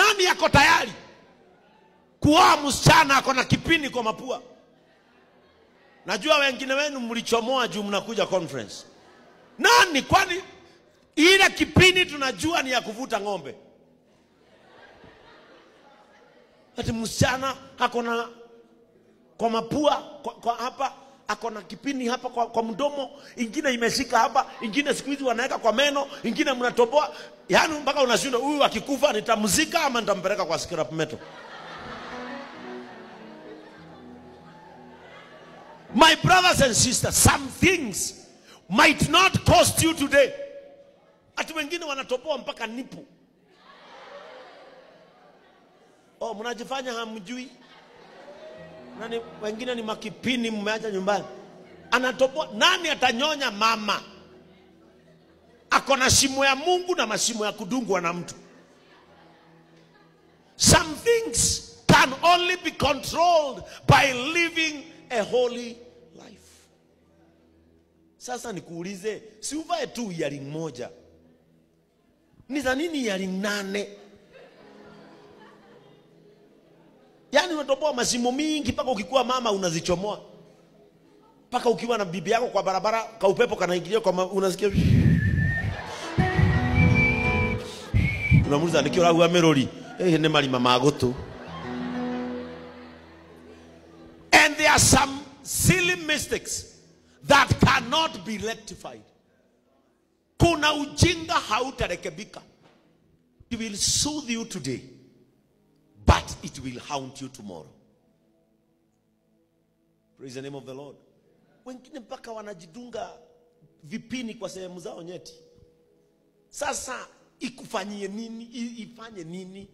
Nani yako tayari kuoa msichana ako na kipini kwa mapua? Najua wengine wenu mlichomoa juu mnakuja conference. Nani? Kwani ile kipini tunajua ni ya kuvuta ng'ombe. Ati msichana ako na kwa mapua kwa hapa, ako na kipini hapa kwa mdomo, ingine imeshika hapa, ingine siku hizi wanaweka kwa meno, ingine mnatoboa. Yaani mpaka unashinda huyu akikufa nitamzika ama nitampeleka kwa scrap metal. My brothers and sisters, some things might not cost you today. Ati wengine wanatoboa mpaka nipu. Oh, mnajifanya hamjui. Nani wengine ni makipini mmeacha nyumbani. Anatoboa. Nani atanyonya mama? Ako na shimo ya Mungu na mashimo ya kudungwa na mtu. Some things can only be controlled by living a holy life. Sasa nikuulize, si uvae tu earring moja. Ni za nini earring 8? Yaani unatoboa mashimo mingi paka ukikuwa mama unazichomoa. Paka ukiwa na bibi yako kwa barabara, ka upepo kanaingilia kwa unasikia. Unamuuliza nikiwa huwa merori, ne mali mama agoto. And there are some silly mistakes that cannot be rectified. Kuna ujinga hautarekebika. It will soothe you today, but it will haunt you tomorrow. Praise the name of the Lord. Wengine mpaka wanajidunga vipini kwa sehemu zao nyeti. Sasa ikufanyie nini? Ifanye nini?